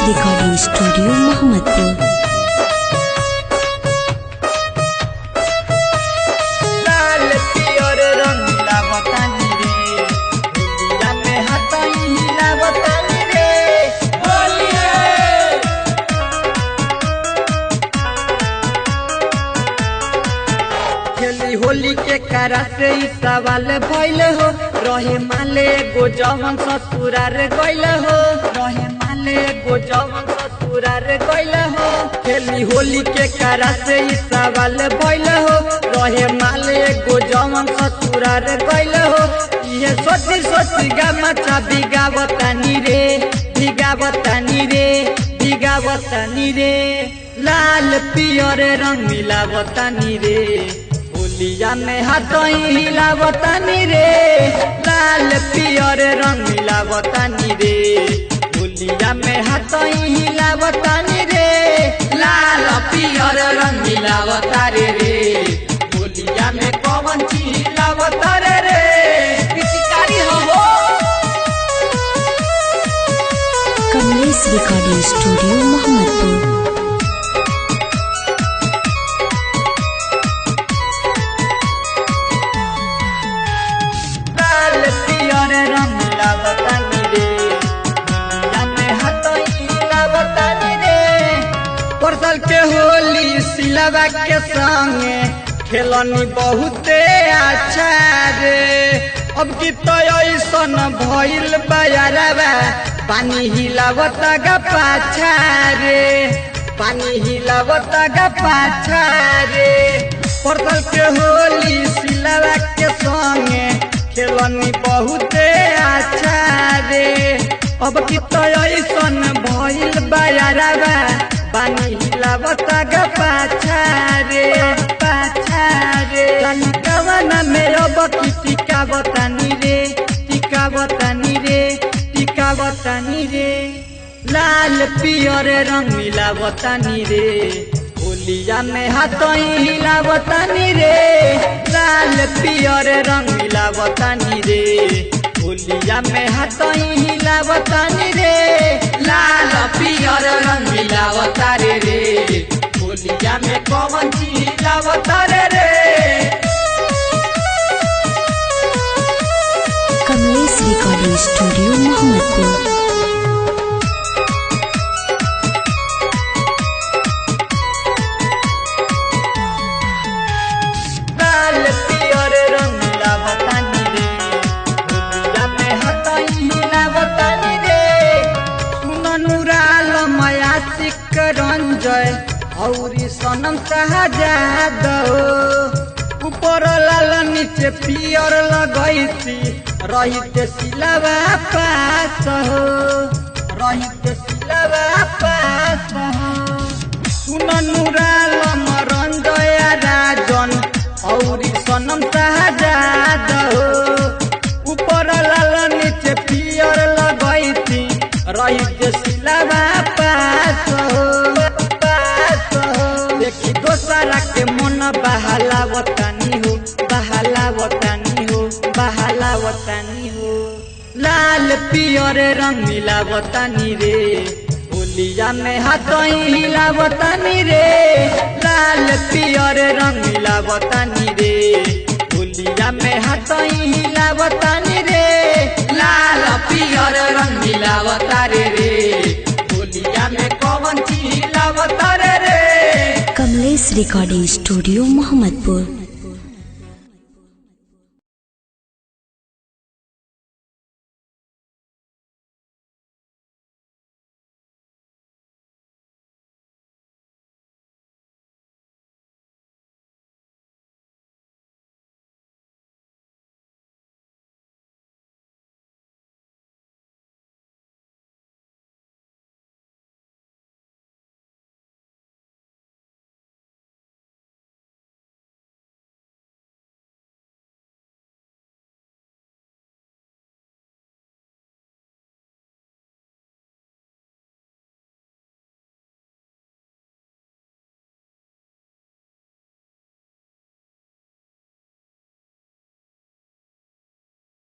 Recording studio Mohammadpur. Holi के करा से सवाल भइल हो रहे माले गो जवन ससुरार गइल हो रहे माले गो जवन ससुरार गइल हो खेली होली के करा से सवाल भइल हो रहे माले गो जवन ससुरार गइल हो ये सोची सोची गामचा बिगावतानी रे बिगावतानी रे बिगावतानी रे लाल पियर रंग मिलावतानी रे होलिया में हाथ हिलावतानी रे लाल पियर रंग मिलावतानी रे होलिया में हाथ हिलावतानी रे लाल पियर रंग मिलावतारे रे होलिया में कौन चीज हिलावतारे रे पिचकारी हो कमलेश रिकॉर्डिंग स्टूडियो मोहम्मदपुर। परसल के होली सिलवा के संगे खेलनी बहुते अच्छा रे अब की तो ऐसन भइल बयारवा पानी हिलावता गा पाछा रे पानी हिलावता गा पाछा रे परसल के होली सिलवा के संगे खेलनी बहुते अच्छा रे अब की तो ऐसन भइल बयारवा पानी हिलावता गा पाछा रे ललकवना में अब की टिकावतानी रे टिकावतानी रे टिकावतानी रे लाल पियर रंग मिलावतानी रे होलिया में हाथ हिलावतानी रे लाल पियर रंग मिलावतानी रे होलिया में हाथ हिलावतानी रे लाल पियर रंग मिलावतारे रे होलिया में कौन चीज हिलावतारे रे कमलेश रिकॉर्डिंग स्टूडियो मोहम्मदपुर। लाल पियर रंग मिलावतानी रे होलिया में हाथ हिलावतानी रे सुननुराल माया सिक रंजय औरी सनम शाहजाद ऊपर लाल नीचे पियर लगैती रहित सिलवा पास हो रहित सिलवा पास हो सुननुराल रंजय राजन औरी सनम शाहजाद ऊपर लाल नीचे पियर लगैती रहित सिलवा पास हो देखी दोसरा के मन बहलावतानी हो बहलावतानी हो बहलावतानी हो लाल पियर रंग मिलावतानी रे होलिया में हाथ हिलावतानी रे लाल पियर रंग मिलावतानी रे होलिया में हाथ हिलावतानी रे लाल पियर रंग मिलावतारे रे होलिया में कौन चीज हिलावतारे रे कमलेश रिकॉर्डिंग स्टूडियो मोहम्मदपुर।